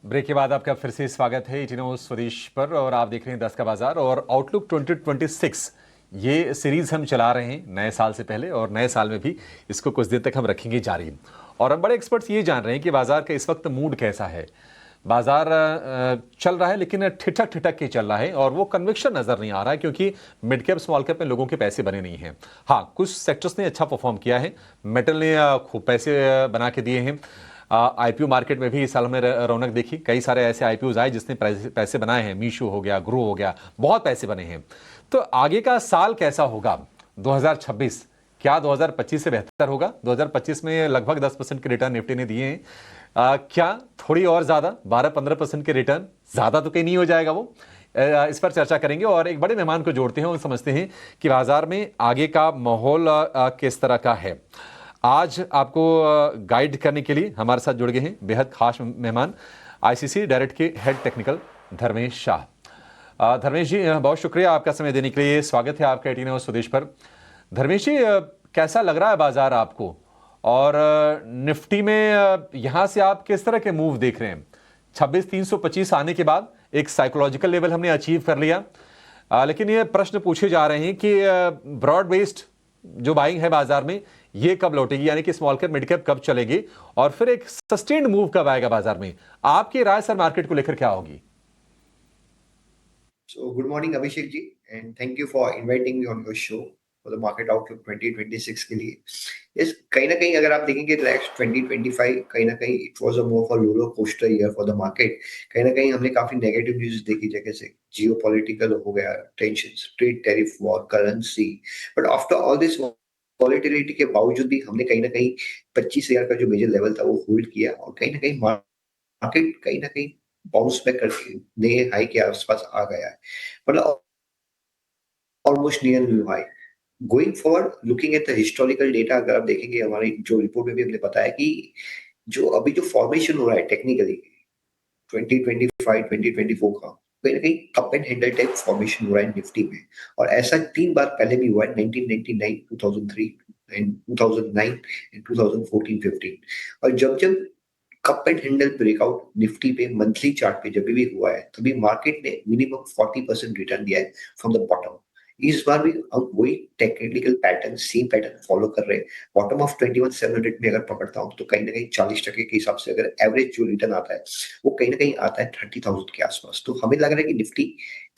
Break के बाद आपका फिर से स्वागत है 18 स्वदेश पर और आप देख रहे हैं 10 का बाजार और आउटलुक 2026 ये सीरीज हम चला रहे हैं नए साल से पहले और नए साल में भी इसको कुछ दिन तक हम रखेंगे जारी। और हम बड़े एक्सपर्ट्स ये जान रहे हैं कि बाजार का इस वक्त मूड कैसा है। बाजार चल रहा है लेकिन ठिठक ठिठक के चल रहा है और वो कन्विक्शन नजर नहीं आ रहा है क्योंकि मिड कैप स्मॉल कैप में लोगों के पैसे बने नहीं हैं। हाँ, कुछ सेक्टर्स ने अच्छा परफॉर्म किया है, मेटल ने खूब पैसे बना के दिए हैं। आईपीओ मार्केट में भी इस साल में रौनक देखी, कई सारे ऐसे आईपीओ आए जिसने पैसे बनाए हैं। मीशो हो गया, ग्रो हो गया, बहुत पैसे बने हैं। तो आगे का साल कैसा होगा 2026? क्या 2025 से बेहतर होगा? 2025 में लगभग 10% के रिटर्न निफ्टी ने दिए हैं। क्या थोड़ी और ज्यादा 12-15% के रिटर्न ज्यादा तो कहीं नहीं हो जाएगा वो? इस पर चर्चा करेंगे और एक बड़े मेहमान को जोड़ते हैं और समझते हैं कि बाजार में आगे का माहौल किस तरह का है। आज आपको गाइड करने के लिए हमारे साथ जुड़ गए हैं बेहद खास मेहमान, आईसीसी डायरेक्ट के हेड टेक्निकल धर्मेश शाह। धर्मेश जी, बहुत शुक्रिया आपका समय देने के लिए। स्वागत है आपका 18 स्वदेश पर। धर्मेश जी, कैसा लग रहा है बाजार आपको और निफ्टी में यहां से आप किस तरह के मूव देख रहे हैं? 26,325 आने के बाद एक साइकोलॉजिकल लेवल हमने अचीव कर लिया, लेकिन ये प्रश्न पूछे जा रहे हैं कि ब्रॉड बेस्ड जो बाइंग है बाजार में ये कब लौटेगी, यानी कि स्मॉल कैप मिड कैप कब चलेगी और फिर एक सस्टेन्ड मूव कब आएगा बाजार में? आपकी राय सर मार्केट को लेकर क्या होगी? So good morning Abhishek ji and thank you for inviting me on your show for the market outlook 2026 के लिए। yes, कहीं ना कहीं अगर आप देखेंगे next 2025 कहीं ना कहीं it was a more for roller coaster year for the market। कहीं ना कहीं हमने काफी नेगेटिव न्यूज देखी, जगह से जियोपॉलिटिकल हो गया, tension, trade tariff war, currency, but after all this volatility के बावजूद भी हमने कहीं ना कहीं 25,000 का जो मेजर लेवल था वो होल्ड किया और कहीं ना कहीं मार्केट कहीं ना कहीं बाउंस बैक करके नए हाई के आसपास आ गया है, मतलब almost near new high. Going forward looking at the historical data, अगर आप देखेंगे हमारी जो रिपोर्ट में भी हमने बताया कि जो अभी जो फॉर्मेशन हो रहा है टेक्निकली 2025 2024 का, कहीं ना कहीं cup and handle type formation हो रहा है निफ्टी में। और ऐसा 3 बार पहले भी हुआ है, 1999, 2003 एंड 2009 एंड 2014-15। और जब जब cup and handle breakout Nifty पे मंथली चार्ट पे जब भी हुआ है तभी मार्केट ने मिनिमम 40% रिटर्न दिया है फ्रॉम द बॉटम। इस बार भी हम वही technical pattern, same pattern follow कर रहे हैं। बॉटम ऑफ 21,700 में अगर पकड़ता हूँ तो कहीं ना कहीं 40% के हिसाब से अगर एवरेज जो रिटर्न आता है वो कहीं ना कहीं आता है 30,000 के आसपास। तो हमें लग रहा है कि Nifty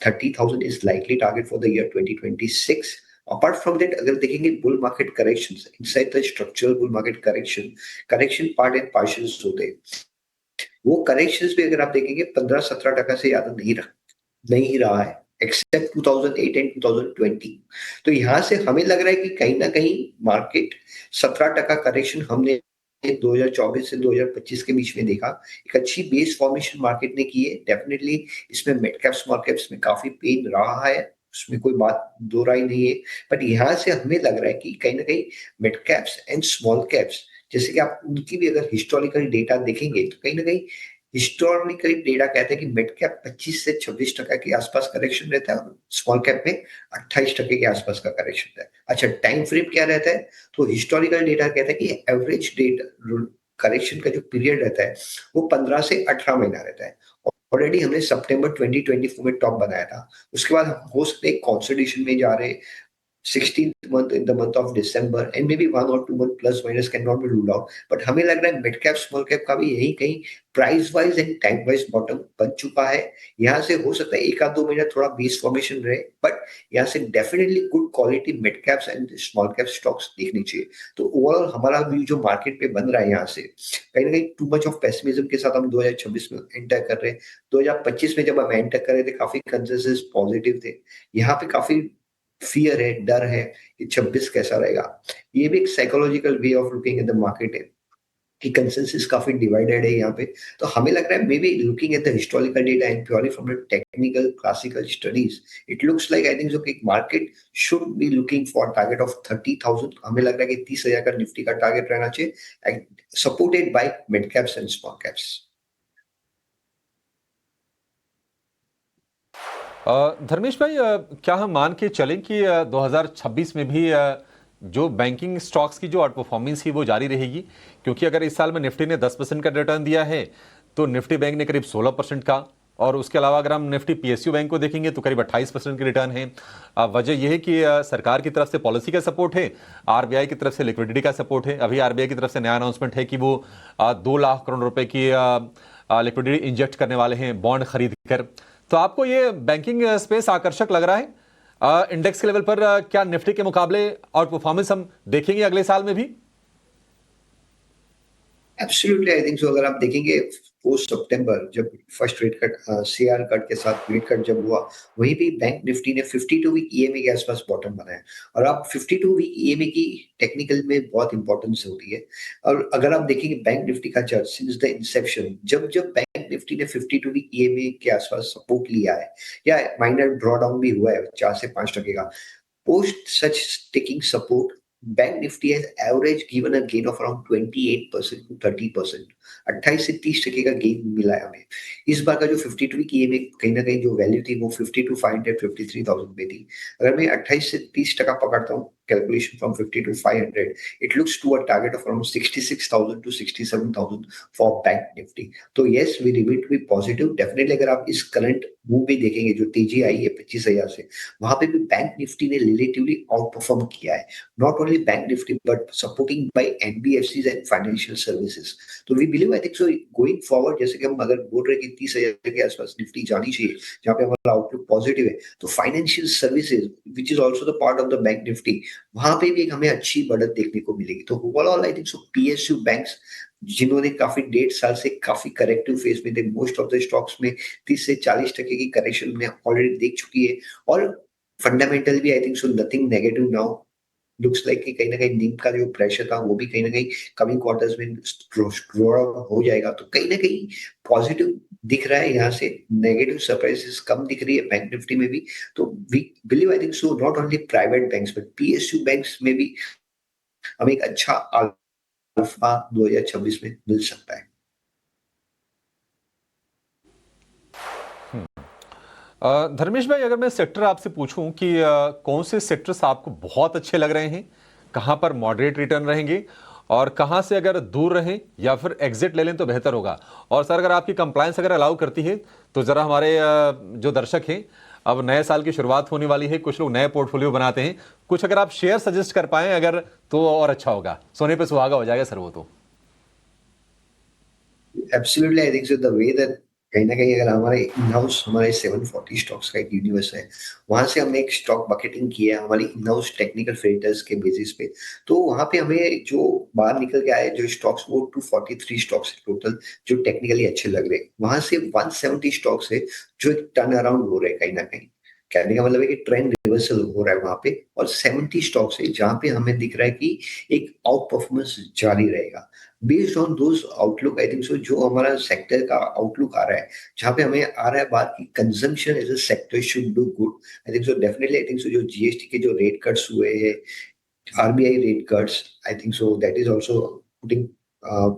30,000 is likely target for the year 2026। Apart from that अगर देखेंगे bull market corrections inside the structural bull market correction part and partials होते हैं। वो करेक्शंस भी अगर आप देखेंगे 15-17% से ज्यादा नहीं रहा है एक्सेप्ट 2008 एंड 2020। तो यहां से हमें लग रहा है कि कहीं ना कहीं मार्केट 17% करेक्शन हमने 2024 से 2025 के बीच में देखा। एक अच्छी बेस फॉर्मेशन मार्केट ने की है। डेफिनेटली इसमें मिड कैप स्मॉल कैप्स में काफी पेन रहा है, उसमें कोई बात दो राय नहीं है। बट यहाँ से हमें लग रहा है कि कहीं ना कहीं mid caps and small caps, जैसे कि आप उनकी भी अगर हिस्टोरिकल डेटा देखेंगे तो कहीं ना कहीं हिस्टोरिकल डेटा कहता है कि मिड कैप 25 से 26% के आसपास करेक्शन रहता है और स्मॉल कैप में 28% के आसपास का करेक्शन रहता है। अच्छा, टाइम फ्रेम क्या रहता है? तो हिस्टोरिकल डेटा कहता है कि एवरेज डेट करेक्शन का जो पीरियड रहता है वो 15 से 18 महीना रहता है। ऑलरेडी हमने सितंबर 2024 में टॉप बनाया था, उसके बाद हम हो सकते हैं कंसोलिडेशन में जा रहे हैं। 16th month in the month of December and maybe 1 or 2 month plus minus cannot be ruled out। But हमें लग रहा है मिड कैप स्मॉल कैप का भी यही कहीं price wise and time wise bottom बन चुका है। यहाँ से हो सकता है 1 आध 2 महीना थोड़ा बेस फॉर्मेशन रहे, बट यहाँ से definitely good quality mid caps and small cap stocks देखनी चाहिए। तो ओवरऑल हमारा व्यू जो मार्केट पे बन रहा है यहाँ से कहीं ना कहीं टू मच ऑफ पेसिमिज्म के साथ हम 2026 में एंटर कर रहे हैं। 2025 में जब हम एंटर कर रहे थे काफी कंसेंसस पॉजिटिव थे, यहाँ पे काफी फियर है, डर है कि 26 कैसा रहेगा। ये भी एक psychological way of looking at the market है कि कंसेंसस काफी डिवाइडेड है यहाँ पे। तो हमें लग रहा है may be looking at the historical data and purely from the technical classical studies it looks like I think जो कि market should be looking for target of 30,000। हमें लग रहा है कि 30,000 का निफ्टी का टारगेट रहना चाहिए, supported by mid caps and small caps. Dharmesh भाई, क्या हम मान के चलें कि 2026 में भी जो बैंकिंग स्टॉक्स की जो आउट परफॉर्मेंस थी वो जारी रहेगी? क्योंकि अगर इस साल में निफ्टी ने 10% का रिटर्न दिया है तो निफ्टी बैंक ने करीब 16% का, और उसके अलावा अगर हम निफ्टी पीएसयू बैंक को देखेंगे तो करीब 28% की रिटर्न है। वजह यह है कि सरकार की तरफ से पॉलिसी का सपोर्ट है, आरबीआई की तरफ से लिक्विडिटी का सपोर्ट है। अभी आरबीआई की तरफ से नया अनाउंसमेंट है कि वो 2 लाख करोड़ रुपए की लिक्विडिटी इंजेक्ट करने वाले हैं बॉन्ड खरीद कर। तो आपको ये बैंकिंग स्पेस आकर्षक लग रहा है इंडेक्स के लेवल पर? क्या निफ्टी के मुकाबले और परफॉर्मेंस हम देखेंगे अगले साल में भी? एब्सोल्युटली आई थिंक सो। अगर आप देखेंगे पोस्ट सितंबर जब first rate cut CR cut के साथ रेट कट जब हुआ, वहीं पे बैंक निफ्टी ने 52 वीक ईएमए के आसपास बॉटम बनाया। और आप 52 वीक ईएमए की टेक्निकल में बहुत इंपॉर्टेंस होती है। और अगर आप देखेंगे बैंक निफ्टी का चार्ट सिंस द इंसेप्शन, जब जब बैंक निफ्टी ने 52 वीक ईएमए के आसपास सपोर्ट लिया है या माइनर ड्रॉ डाउन भी हुआ है 4 से 5% का, post such sticking support, Bank Nifty has average given a gain of around 28% to 30%। 28 से 30% का गेन मिला है हमें। इस बार का जो 52 की ये में कहीं ना कहीं जो वैल्यू थी वो 52,500 53,000 पे थी। अगर मैं 28 से 30% पकड़ता हूँ calculation from 50 to 500, it looks to a target of around 66,000 to 67,000 for Bank Nifty। तो yes, we remain to be positive। Definitely अगर आप इस करंट मूव भी देखेंगे जो तेजी आई है 25,000 से, वहां पे भी बैंक निफ्टी ने रिलेटिवली आउट परफॉर्म किया है। Not only bank Nifty but supporting by NBFCs and financial services. तो we believe I think so going forward, जैसे कि हम अगर बोल रहे हैं कि 30,000 के आसपास निफ्टी जानी चाहिए जहाँ पे हमारा आउटलुक पॉजिटिव है, तो financial services which is also the part of the bank Nifty, वहां पे भी एक हमें अच्छी बढ़त देखने को मिलेगी। तो overall I think so PSU banks जिन्होंने काफी 1.5 साल से काफी करेक्टिव फेज में थे, मोस्ट ऑफ द स्टॉक्स में 30 से 40% की करेक्शन हमने ऑलरेडी देख चुकी है। और फंडामेंटल भी आई think so nothing negative now. Looks like कि कहीं ना कहीं नीम का जो प्रेशर था वो भी कहीं ना कहीं कमिंग क्वार्टर्स में हो जाएगा। तो कहीं ना कहीं पॉजिटिव दिख रहा है, यहाँ से नेगेटिव सरप्राइजेस कम दिख रही है बैंक निफ्टी में भी। तो we believe I think so not only private banks but PSU banks में भी हमें एक अच्छा अल्फा 2026 में मिल सकता है। धर्मेश भाई, अगर मैं सेक्टर आपसे पूछूं कि कौन से सेक्टर्स आपको बहुत अच्छे लग रहे हैं, कहां पर मॉडरेट रिटर्न रहेंगे, और कहां से अगर दूर रहें या फिर एग्जिट ले लें तो बेहतर होगा? और सर, अगर आपकी कंप्लायंस अगर अलाउ करती है तो जरा हमारे जो दर्शक हैं, अब नए साल की शुरुआत होने वाली है, कुछ लोग नए पोर्टफोलियो बनाते हैं, कुछ अगर आप शेयर सजेस्ट कर पाएं अगर, तो और अच्छा होगा। सोने पे सुहागा हो जाएगा सर वो तो। Absolutely I think so the way that कहीं ना कहीं अगर हमारे इन हाउस हमारे 740 स्टॉक्स का एक यूनिवर्स है, वहां से हमने एक स्टॉक बकेटिंग किया है हमारी इन हाउस टेक्निकल फिल्टर्स के बेसिस पे। तो वहां पे हमें जो बाहर निकल के आए जो स्टॉक्स वो 243 स्टॉक्स टोटल जो टेक्निकली अच्छे लग रहे हैं। वहां से 170 स्टॉक्स है जो एक टर्न अराउंड हो रहे हैं कहीं ना कहीं। कहने का मतलब है कि ट्रेंड रिवर्सल हो रहा है वहां पे। और 70 स्टॉक्स है जहां पे हमें दिख रहा है कि एक आउट परफॉर्मेंस जारी रहेगा। Based on those outlook I think so जो हमारा सेक्टर का आउटलुक आ रहा है, जहाँ पे हमें आ रहा है बात की consumption as a sector should do good. I think so definitely I think so जो जीएसटी के जो रेट कट्स हुए हैं, RBI rate cuts, I think so that is also putting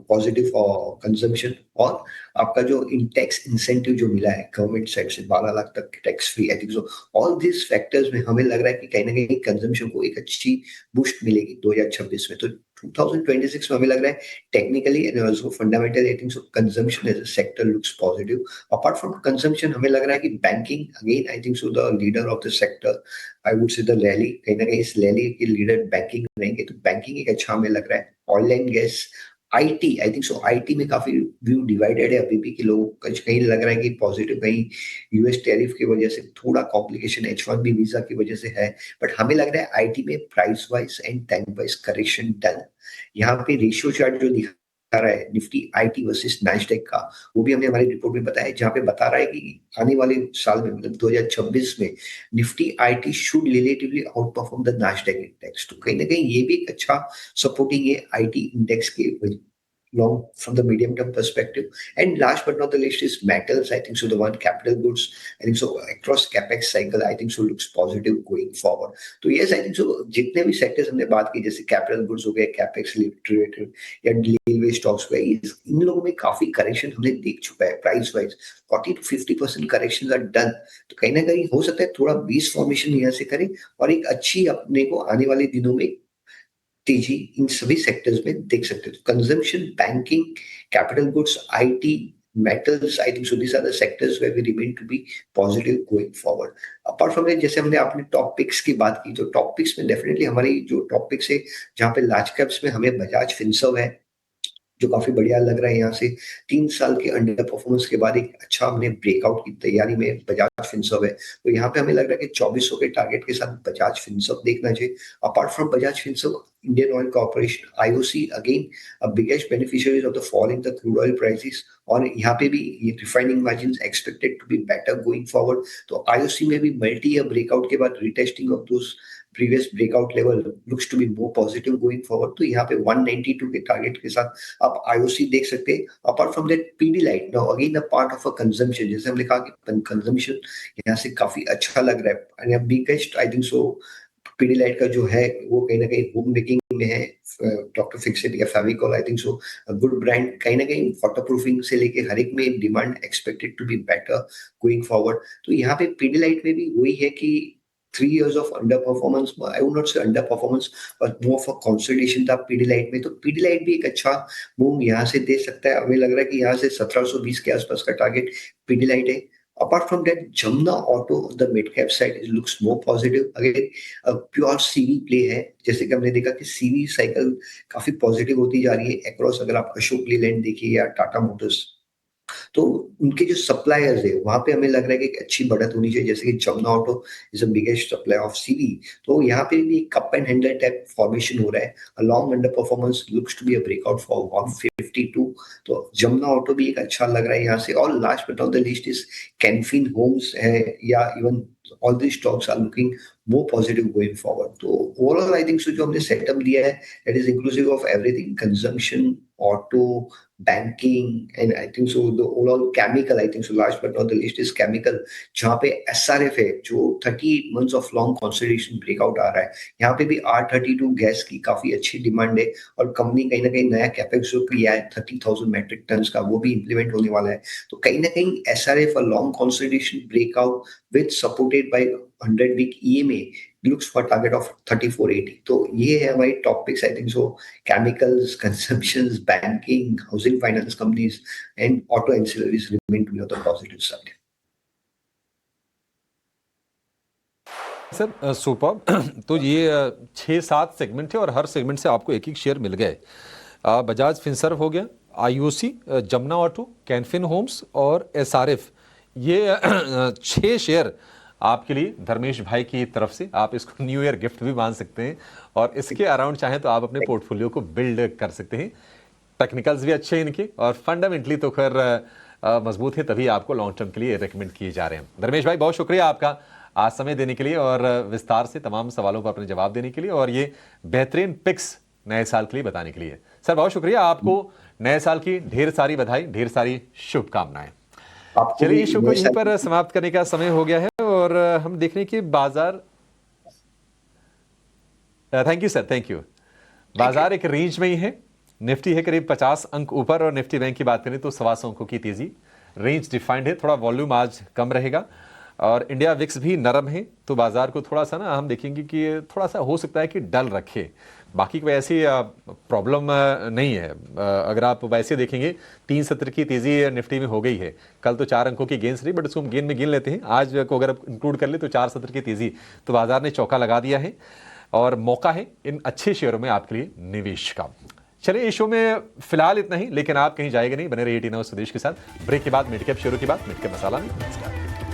positive for consumption. और आपका जो इन टैक्स इंसेंटिव जो मिला है गवर्नमेंट साइड से 12 लाख तक tax free, I think so all this factors में हमें लग रहा है कि कहीं ना कहीं कंजम्पशन को एक अच्छी बूस्ट मिलेगी 2026 में। तो 2026 में हमें लग रहा है technically and also fundamentally I think so consumption as a sector looks positive. Apart from consumption हमें लग रहा है कि banking again I think so the leader of the sector, I would say the rally, कहीं ना कहीं इस rally के लीडर बैंकिंग रहेंगे। तो बैंकिंग एक अच्छा हमें लग रहा है। Oil and gas, IT, I think so IT में काफी व्यू डिवाइडेड है अभी भी कि लोग कहीं लग रहा है कि पॉजिटिव, कहीं यूएस टैरिफ की वजह से थोड़ा कॉम्प्लिकेशन H1B वीजा की वजह से है। बट हमें लग रहा है आईटी में price wise and time wise correction done. यहाँ पे रेशियो चार्ट जो दिखा रहा है निफ्टी आईटी वर्सेस नैस्डैक का, वो भी हमने हमारी रिपोर्ट में बताया, जहाँ पे बता रहा है कि आने वाले साल में मतलब 2026 में Nifty IT should relatively out perform the Nasdaq index. तो कहीं ना कहीं ये भी एक अच्छा सपोर्टिंग है आईटी इंडेक्स के long from the medium term perspective. And last but not the least is metals. I think so the one capital goods, I think so across capex cycle, I think so looks positive going forward. तो yes, I think so जितने भी sectors हमने बात की जैसे capital goods हो गए, capex related या रेलवे स्टॉक्स हुए, इन लोगों में काफी करेक्शन हमने देख चुका है price wise. 40 to 50% correction are done. तो कहीं ना कहीं हो सकता है थोड़ा बीस फॉर्मेशन यहाँ से करें और एक अच्छी अपने को आने वाले दिनों में तेजी इन सभी सेक्टर्स में देख सकते हो। Consumption, banking, capital goods, IT, metals, I think so these are the sectors where we remain to be positive going forward. Apart from that, जैसे हमने आपने टॉप पिक्स की बात की, तो टॉप पिक्स में डेफिनेटली हमारी जो टॉप पिक्स है, जहाँ पे लार्ज कैप्स में हमें बजाज फिनसर्व है, जो काफ़ी बढ़िया लग रहा है यहाँ से। 3 साल के अंडर परफॉर्मेंस के बाद एक अच्छा हमने ब्रेकआउट की तैयारी में बजाज फिनसर्व है। तो यहाँ पे हमें लग रहा है कि 2400 के टारगेट के साथ बजाज फिनसर्व देखना चाहिए। Apart from Bajaj Finserv, Indian Oil Corporation IOC again biggest beneficiaries of the fall in the crude oil prices, और यहाँ पे भी ये refining margins expected to be better going forward. तो आईओसी में भी मल्टी ईयर ब्रेकआउट के बाद retesting of those previous breakout level looks to be more positive going forward। तो यहाँ पे 192 के टारगेट के साथ आप आईओसी देख सकते हैं। Apart from that Pidilite, now again a part of a consumption, जैसे हमने कहा कि कंजम्पशन यहाँ से काफी अच्छा लग रहा है। एंड बिगेस्ट आई थिंक सो पीडीलाइट का जो है वो कहीं ना कहीं होम मेकिंग में है। डॉक्टर फिक्सिट या फेविकॉल, आई थिंक सो गुड ब्रांड, कहीं ना कहीं वाटर प्रूफिंग से लेके हर एक में demand expected to be better going forward. तो यहाँ पे पीडीलाइट में भी वही है कि 3 years of underperformance, I would not say underperformance, but more for consolidation था पीडीलाइट में। तो पीडीलाइट भी एक अच्छा मूव यहाँ से दे सकता है। हमें लग रहा है कि यहाँ से 1720 के आसपास का टारगेट पीडीलाइट है। Apart from that, Jamuna auto the mid cap side looks more positive. Again pure CV play है, जैसे कि हमने देखा कि सीवी साइकिल काफी पॉजिटिव होती जा रही है अक्रॉस। अगर आप अशोक लीलैंड देखिए या टाटा मोटर्स, तो उनके जो सप्लायर्स है वहां पे हमें लग रहा है कि एक अच्छी बढ़त होनी चाहिए। जैसे कि Jamna Auto is the biggest supplier of CV, तो यहाँ पे भी cup and handle type formation हो रहा है। A long underperformance looks to be a breakout for 152। तो जमुना ऑटो भी एक अच्छा लग रहा है यहाँ से। और last but not the least is Can Fin Homes है, या even all the stocks are looking more positive going forward. तो ओवरऑल आई थिंक सो जो हमने सेटअप दिया है, that is inclusive of everything, consumption, auto, banking, and I think so the overall chemical, I think so last but not the least is chemical, जहाँ पे SRF है जो 38 months of long consolidation breakout आ रहा है। यहाँ पे भी R32 gas की काफी अच्छी डिमांड है, और कंपनी कहीं ना कहीं नया कैपेक्स जो किया है 30,000 मेट्रिक टन का, वो भी इंप्लीमेंट होने वाला है। तो कहीं ना कहीं SRF और long consolidation breakout with supported by 100 week EMA looks for target of 3480। तो ये है हमारी top picks, I think so chemicals, consumptions, banking, housing finance companies, and auto ancillaries remain to be on the positive side। Sir super. तो ये 6-7 segment है और हर segment से आपको एक एक शेयर मिल गए। बजाज फिनसर्व हो गया, आईओसी, जमुना ऑटो, कैनफिन होम्स और एसआरएफ, ये 6 शेयर आपके लिए धर्मेश भाई की तरफ से। आप इसको न्यू ईयर गिफ्ट भी मान सकते हैं, और इसके अराउंड चाहें तो आप अपने पोर्टफोलियो को बिल्ड कर सकते हैं। टेक्निकल्स भी अच्छे हैं इनके, और फंडामेंटली तो खैर मजबूत है, तभी आपको लॉन्ग टर्म के लिए रेकमेंड किए जा रहे हैं। धर्मेश भाई, बहुत शुक्रिया आपका आज समय देने के लिए और विस्तार से तमाम सवालों पर अपने जवाब देने के लिए, और ये बेहतरीन पिक्स नए साल के लिए बताने के लिए। सर बहुत शुक्रिया, आपको नए साल की ढेर सारी बधाई, ढेर सारी शुभकामनाएं। चलिए, इस शो को यहीं पर समाप्त करने का समय हो गया है, और हम देख रहे हैं कि बाजार, thank you sir, thank you. बाजार एक रेंज में ही है। निफ्टी है करीब 50 अंक ऊपर, और निफ्टी बैंक की बात करें तो 125 अंकों की तेजी। रेंज डिफाइंड है, थोड़ा वॉल्यूम आज कम रहेगा, और इंडिया विक्स भी नरम है। तो बाजार को थोड़ा सा ना हम देखेंगे कि थोड़ा सा हो सकता है कि डल रखे। बाकी कोई ऐसी प्रॉब्लम नहीं है। अगर आप वैसे देखेंगे 3 सत्र की तेजी निफ्टी में हो गई है। कल तो 4 अंकों की गेंस रही, बट उसको हम गेन में गिन लेते हैं। आज को अगर आप इंक्लूड कर ले तो 4 सत्र की तेजी, तो बाजार ने चौका लगा दिया है, और मौका है इन अच्छे शेयरों में आपके लिए निवेश का। चलिए, इस शो में फिलहाल इतना ही, लेकिन आप कहीं जाएंगे नहीं, बने रहिए टी नाउ स्वदेश के साथ। ब्रेक के बाद मिड कैप शेयरों की बात, मिड कैप मसाला में। नमस्कार।